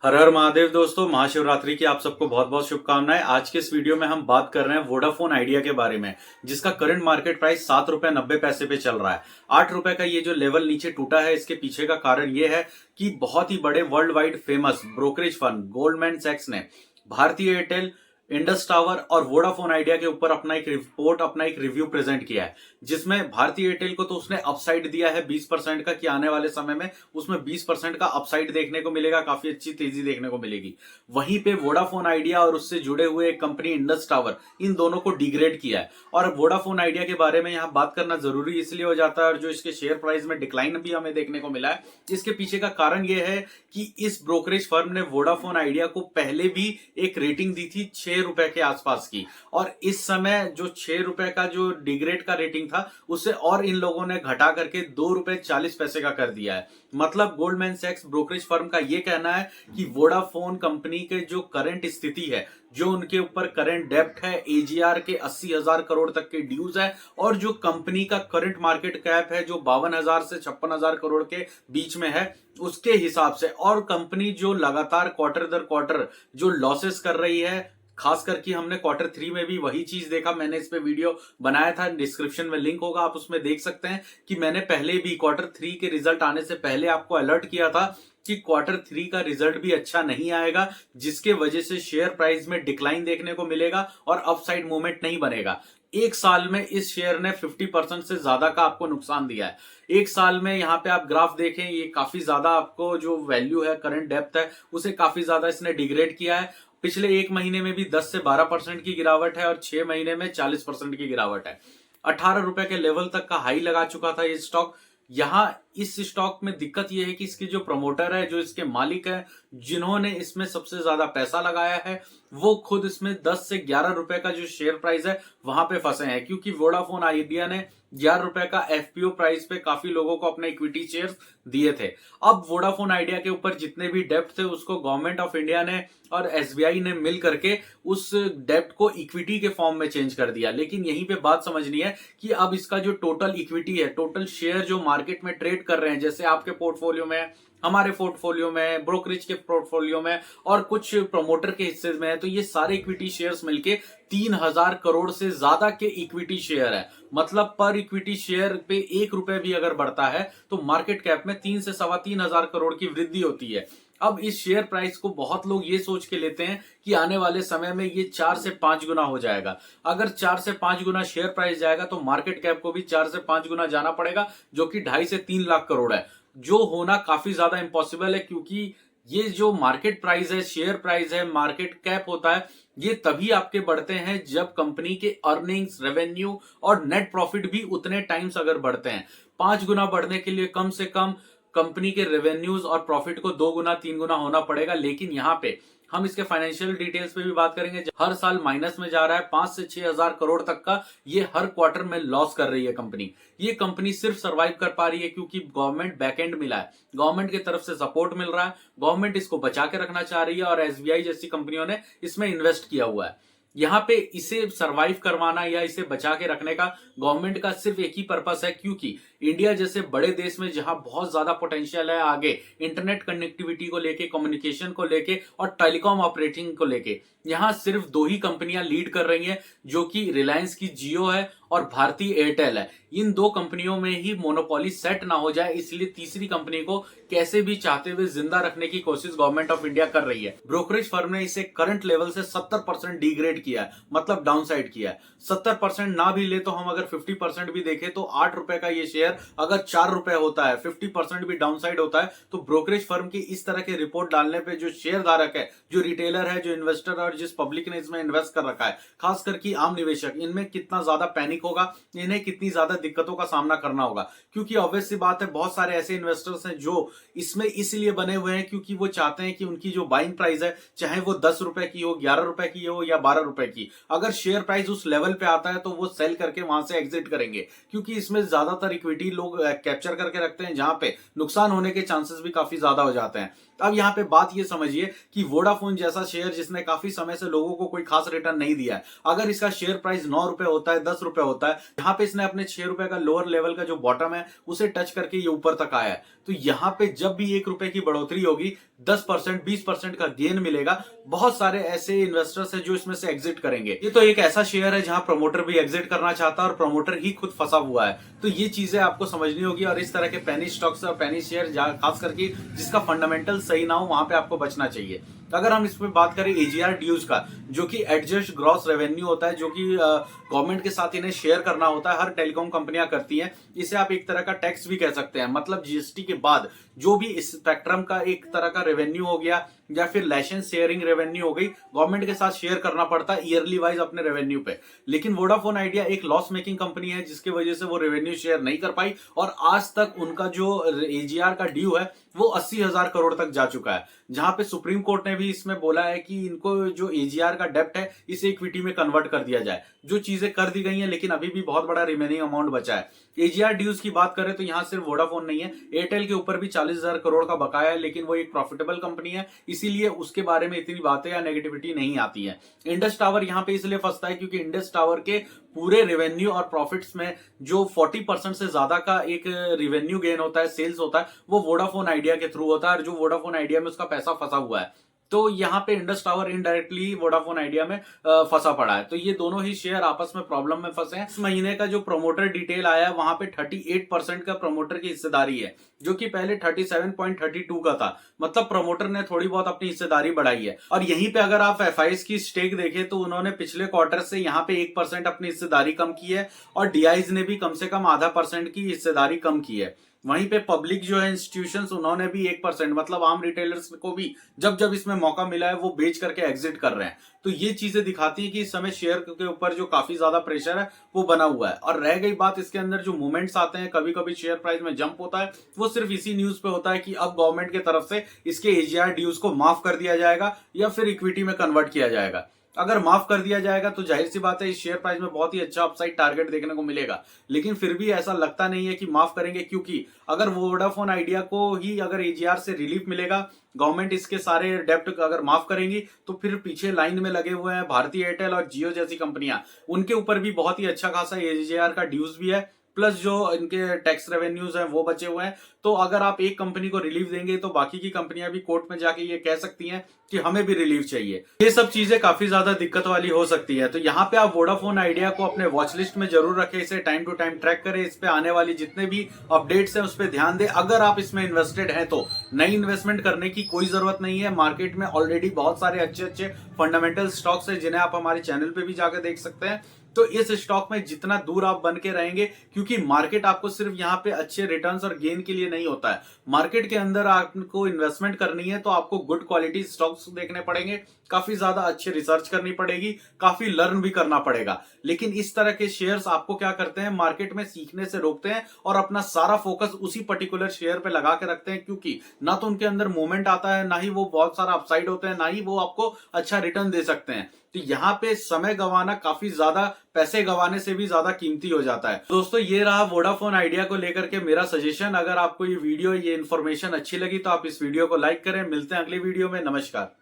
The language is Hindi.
हर हर महादेव दोस्तों, महाशिवरात्रि की आप सबको बहुत बहुत शुभकामनाएं। आज के इस वीडियो में हम बात कर रहे हैं वोडाफोन आइडिया के बारे में, जिसका करंट मार्केट प्राइस 7 रुपए 90 पैसे पे चल रहा है। 8 रुपए का ये जो लेवल नीचे टूटा है, इसके पीछे का कारण ये है कि बहुत ही बड़े world wide famous brokerage firm Goldman सैक्स ने भारतीय एयरटेल, इंडस टावर और वोडाफोन आइडिया के ऊपर अपना एक रिपोर्ट, अपना एक रिव्यू प्रेजेंट किया है, जिसमें भारतीय एयरटेल को तो उसने अपसाइड दिया है 20% का, कि आने वाले समय में उसमें 20% का अपसाइड देखने को मिलेगा, काफी अच्छी तेजी देखने को मिलेगी। वहीं पे वोडाफोन आइडिया और उससे जुड़े हुए एक कंपनी इंडस टावर, इन दोनों को डिग्रेड किया है। और वोडाफोन आइडिया के बारे में यहाँ बात करना जरूरी इसलिए हो जाता है, और जो इसके शेयर प्राइस में डिक्लाइन भी हमें देखने को मिला है, इसके पीछे का कारण यह है कि इस ब्रोकरेज फर्म ने वोडाफोन आइडिया को पहले भी एक रेटिंग दी थी 6 रुपए के आसपास की, और इस समय जो 6 रुपए का जो डिग्रेड का रेटिंग था, उसे और इन लोगों ने घटा करके 2 रुपए 40 पैसे का कर दिया है। मतलब गोल्डमैन सैक्स ब्रोकरेज फर्म का यह कहना है कि वोडाफोन कंपनी के जो करंट स्थिति है, जो उनके ऊपर करंट डेप्ट है, एजीआर के 80,000 करोड़ तक के ड्यूज है, और जो कंपनी का करंट मार्केट कैप है जो 52,000 से 56,000 करोड़ के बीच में है, उसके हिसाब से, और कंपनी जो लगातार क्वार्टर दर क्वार्टर जो लॉसेस कर रही है, खास करके हमने Q3 में भी वही चीज देखा। मैंने इस पे वीडियो बनाया था, डिस्क्रिप्शन में लिंक होगा, आप उसमें देख सकते हैं कि मैंने पहले भी Q3 के रिजल्ट आने से पहले आपको अलर्ट किया था कि Q3 का रिजल्ट भी अच्छा नहीं आएगा, जिसके वजह से शेयर प्राइस में डिक्लाइन देखने को मिलेगा और अपसाइड मूवमेंट नहीं बनेगा। एक साल में इस शेयर ने 50% से ज्यादा का आपको नुकसान दिया है। एक साल में यहाँ पे आप ग्राफ देखें, ये काफी ज्यादा आपको जो वैल्यू है, करंट डेप्थ है, उसे काफी ज्यादा इसने डिग्रेड किया है। पिछले एक महीने में भी 10 से 12% की गिरावट है, और 6 महीने में 40% की गिरावट है। 18 रुपए के लेवल तक का हाई लगा चुका था ये स्टॉक। यहां इस स्टॉक में दिक्कत यह है कि इसके जो प्रमोटर है, जो इसके मालिक है, जिन्होंने इसमें सबसे ज्यादा पैसा लगाया है, वो खुद इसमें 10 से 11 रुपए का जो शेयर प्राइस है वहां पे फंसे हैं, क्योंकि वोडाफोन आइडिया ने 11 रुपए का एफपीओ प्राइस पे काफी लोगों को अपने इक्विटी शेयर्स दिए थे। अब वोडाफोन आइडिया के ऊपर जितने भी डेप्ट थे, उसको गवर्नमेंट ऑफ इंडिया ने और एसबीआई ने मिल करके उस डेप्ट को इक्विटी के फॉर्म में चेंज कर दिया। लेकिन यहीं पे बात समझनी है कि अब इसका जो टोटल इक्विटी है, टोटल शेयर जो मार्केट में ट्रेड कर रहे हैं, जैसे आपके पोर्टफोलियो में, हमारे पोर्टफोलियो में, ब्रोकरेज के पोर्टफोलियो में और कुछ प्रमोटर के हिस्से में है, तो ये सारे इक्विटी शेयर्स मिलके 3,000 करोड़ से ज्यादा के इक्विटी शेयर है। मतलब पर इक्विटी शेयर पे 1 रुपए भी अगर बढ़ता है तो मार्केट कैप में 3 से 3,500 करोड़ की वृद्धि होती है। अब इस शेयर प्राइस को बहुत लोग ये सोच के लेते हैं कि आने वाले समय में ये 4 से 5 गुना हो जाएगा। अगर 4 से 5 गुना शेयर प्राइस जाएगा तो मार्केट कैप को भी 4 से 5 गुना जाना पड़ेगा, जो कि 2.5 से 3 लाख करोड़ है, जो होना काफी ज्यादा इंपॉसिबल है। क्योंकि ये जो मार्केट प्राइस है, शेयर प्राइस है, मार्केट कैप होता है, ये तभी आपके बढ़ते हैं जब कंपनी के अर्निंग्स, रेवेन्यू और नेट प्रॉफिट भी उतने टाइम्स अगर बढ़ते हैं। 5 गुना बढ़ने के लिए कम से कम कंपनी के रेवेन्यूज और प्रॉफिट को 2 गुना 3 गुना होना पड़ेगा। लेकिन यहाँ पे हम इसके फाइनेंशियल डिटेल्स पे भी बात करेंगे। हर साल माइनस में जा रहा है, 5 से 6,000 करोड़ तक का ये हर क्वार्टर में लॉस कर रही है कंपनी। ये कंपनी सिर्फ सरवाइव कर पा रही है क्योंकि गवर्नमेंट बैकएंड मिला है, गवर्नमेंट की तरफ से सपोर्ट मिल रहा है, गवर्नमेंट इसको बचा के रखना चाह रही है, और एसबीआई जैसी कंपनियों ने इसमें इन्वेस्ट किया हुआ है। यहाँ पे इसे सरवाइव करवाना या इसे बचा के रखने का गवर्नमेंट का सिर्फ एक ही पर्पस है, क्योंकि इंडिया जैसे बड़े देश में जहां बहुत ज्यादा पोटेंशियल है आगे इंटरनेट कनेक्टिविटी को लेके, कम्युनिकेशन को लेके और टेलीकॉम ऑपरेटिंग को लेके, यहां सिर्फ 2 ही कंपनियां लीड कर रही हैं, जो कि रिलायंस की जियो है और भारतीय एयरटेल है। इन 2 कंपनियों में ही मोनोपोली सेट ना हो जाए, इसलिए तीसरी कंपनी को कैसे भी चाहते हुए जिंदा रखने की कोशिश गवर्नमेंट ऑफ इंडिया कर रही है। ब्रोकरेज फर्म ने इसे करंट लेवल से 70% डिग्रेड किया है, मतलब डाउनसाइड किया है। 70% ना भी ले तो हम अगर 50% भी देखें तो 8 रुपए का ये शेयर अगर 4 रुपए होता है, 50% भी डाउनसाइड होता है, तो ब्रोकरेज फर्म की इस तरह के रिपोर्ट डालने पे जो शेयर धारक है, जो रिटेलर है, जो इन्वेस्टर और जिस पब्लिक ने इसमें इन्वेस्ट कर रखा है, खास करके आम निवेशक, इनमें कितना ज्यादा पैनिक होगा, इन्हें कितनी ज्यादा दिक्कतों का सामना करना होगा। क्योंकि ऑब्वियस सी बात है, बहुत सारे ऐसे इन्वेस्टर्स हैं जो इसमें इसलिए बने हुए हैं क्योंकि वो चाहते हैं कि उनकी जो बाइंग प्राइस है, चाहे वो 10 रुपए की हो, 11 रुपए की हो या 12 रुपए की, अगर शेयर प्राइस उस लेवल पे आता है तो वो सेल करके वहां से एग्जिट करेंगे, क्योंकि इसमें ज्यादातर इक्विटी लोग कैप्चर करके रखते हैं, जहां पे नुकसान होने के चांसेस भी काफी ज्यादा हो जाते हैं। अब यहां पे बात ये समझिए कि वोडाफोन जैसा शेयर जिसने काफी समय से लोगों को कोई खास रिटर्न नहीं दिया है, अगर इसका शेयर प्राइस 9 रुपए होता है, 10 रुपए होता है, यहाँ पे इसने अपने 6 रुपए का लोअर लेवल का जो बॉटम है उसे टच करके ये ऊपर तक आया है। तो यहाँ पे जब भी 1 रुपए की बढ़ोतरी होगी 10% 20% का गेन मिलेगा। बहुत सारे ऐसे इन्वेस्टर्स हैं जो इसमें से एग्जिट करेंगे। ये तो एक ऐसा शेयर है जहां प्रमोटर भी एग्जिट करना चाहता है और प्रमोटर ही खुद फंसा हुआ है। तो ये चीजें आपको समझनी होगी और इस तरह के पेनी स्टॉक्स और पेनी शेयर खास करके जिसका फंडामेंटल सही ना हो वहां पे आपको बचना चाहिए। अगर हम इसमें बात करें एजीआर ड्यूज का, जो कि एडजस्ट ग्रॉस रेवेन्यू होता है, जो कि गवर्नमेंट के साथ इन्हें शेयर करना होता है, हर टेलीकॉम कंपनियां करती हैं। इसे आप एक तरह का टैक्स भी कह सकते हैं। मतलब जीएसटी के बाद जो भी इस स्पेक्ट्रम का एक तरह का रेवेन्यू हो गया या फिर लाइसेंस शेयरिंग रेवेन्यू हो गई, गवर्नमेंट के साथ शेयर करना पड़ता है ईयरली वाइज अपने रेवेन्यू पे। लेकिन वोडाफोन आइडिया एक लॉस मेकिंग कंपनी है जिसकी वजह से वो रेवेन्यू शेयर नहीं कर पाई और आज तक उनका जो एजीआर का ड्यू है वो 80,000 करोड़ तक जा चुका है। जहां पे सुप्रीम कोर्ट ने भी इसमें बोला है कि इनको जो एजीआर का डेप्ट है इसे इक्विटी में कन्वर्ट कर दिया जाए। जो चीजें कर दी गई हैं लेकिन अभी भी बहुत बड़ा रिमेनिंग अमाउंट बचा है। एजीआर ड्यूज की बात करें तो यहां सिर्फ वोडाफोन नहीं है, एयरटेल के ऊपर भी 40,000 करोड़ का बकाया है, लेकिन वो एक प्रॉफिटेबल कंपनी है इसीलिए उसके बारे में इतनी बातें या नेगेटिविटी नहीं आती है। इंडस टावर यहां पे इसलिए फंसता है क्योंकि इंडस टावर के पूरे रेवेन्यू और प्रॉफिट्स में जो 40% से ज्यादा का एक रेवेन्यू गेन होता है, सेल्स होता है, वो वोडाफोन आइडिया के थ्रू होता है और जो वोडाफोन आइडिया में उसका पैसा फंसा हुआ है। तो यहाँ पे Indus tower indirectly Vodafone idea में फंसा पड़ा है। तो ये दोनों ही शेयर आपस में प्रॉब्लम में फंसे हैं। इस महीने का जो प्रमोटर डिटेल आया है वहां पे 38% का प्रमोटर की हिस्सेदारी है, जो कि पहले 37.32 का था। मतलब प्रमोटर ने थोड़ी बहुत अपनी हिस्सेदारी बढ़ाई है। और यहीं पे अगर आप एफआईज की स्टेक देखें तो उन्होंने पिछले क्वार्टर से यहाँ पे 1% अपनी हिस्सेदारी कम की है और डीआईज ने भी कम से कम आधा % की हिस्सेदारी कम की है। वहीं पे पब्लिक जो है इंस्टीट्यूशंस, उन्होंने भी 1%, मतलब आम रिटेलर्स को भी जब जब इसमें मौका मिला है वो बेच करके एग्जिट कर रहे हैं। तो ये चीजें दिखाती है कि इस समय शेयर के ऊपर जो काफी ज्यादा प्रेशर है वो बना हुआ है। और रह गई बात इसके अंदर जो मूवमेंट्स आते हैं, कभी कभी शेयर प्राइस में जंप होता है, वो सिर्फ इसी न्यूज पे होता है कि अब गवर्नमेंट की तरफ से इसके एजीआर ड्यूज को माफ कर दिया जाएगा या फिर इक्विटी में कन्वर्ट किया जाएगा। अगर माफ कर दिया जाएगा तो जाहिर सी बात है इस शेयर प्राइस में बहुत ही अच्छा अपसाइड टारगेट देखने को मिलेगा। लेकिन फिर भी ऐसा लगता नहीं है कि माफ करेंगे, क्योंकि अगर वोडाफोन आइडिया को ही अगर एजीआर से रिलीफ मिलेगा, गवर्नमेंट इसके सारे डेप्ट अगर माफ करेंगी, तो फिर पीछे लाइन में लगे हुए हैं भारतीय एयरटेल और जियो जैसी कंपनियां, उनके ऊपर भी बहुत ही अच्छा खासा एजीआर का ड्यूज भी है, प्लस जो इनके टैक्स रेवेन्यूज हैं वो बचे हुए हैं। तो अगर आप एक कंपनी को रिलीफ देंगे तो बाकी की कंपनियां भी कोर्ट में जाके ये कह सकती हैं कि हमें भी रिलीफ चाहिए। ये सब चीजें काफी ज्यादा दिक्कत वाली हो सकती है। तो यहाँ पे आप वोडाफोन आइडिया को अपने वॉच लिस्ट में जरूर रखें, इसे टाइम टू टाइम ट्रैक करें, इस पे आने वाली जितने भी अपडेट्स हैं उस पर ध्यान दें। अगर आप इसमें इन्वेस्टेड हैं तो नई इन्वेस्टमेंट करने की कोई जरूरत नहीं है। मार्केट में ऑलरेडी बहुत सारे अच्छे अच्छे फंडामेंटल स्टॉक्स हैं जिन्हें आप हमारे चैनल पे भी जाकर देख सकते हैं। तो इस स्टॉक में जितना दूर आप बन के रहेंगे, क्योंकि मार्केट आपको सिर्फ यहाँ पे अच्छे रिटर्न्स और गेन के लिए नहीं होता है। मार्केट के अंदर आपको इन्वेस्टमेंट करनी है तो आपको गुड क्वालिटी स्टॉक्स देखने पड़ेंगे, काफी ज्यादा अच्छे रिसर्च करनी पड़ेगी, काफी लर्न भी करना पड़ेगा। लेकिन इस तरह के शेयर्स आपको क्या करते हैं, मार्केट में सीखने से रोकते हैं और अपना सारा फोकस उसी पर्टिकुलर शेयर पे लगा के रखते हैं, क्योंकि ना तो उनके अंदर मूवमेंट आता है, ना ही वो बहुत सारा अपसाइड होते हैं, ना ही वो आपको अच्छा रिटर्न दे सकते हैं। तो यहाँ पे समय गंवाना काफी ज्यादा पैसे गंवाने से भी ज्यादा कीमती हो जाता है। दोस्तों ये रहा वोडाफोन आइडिया को लेकर के मेरा सजेशन। अगर आपको ये वीडियो, ये इन्फॉर्मेशन अच्छी लगी तो आप इस वीडियो को लाइक करें। मिलते हैं अगली वीडियो में। नमस्कार।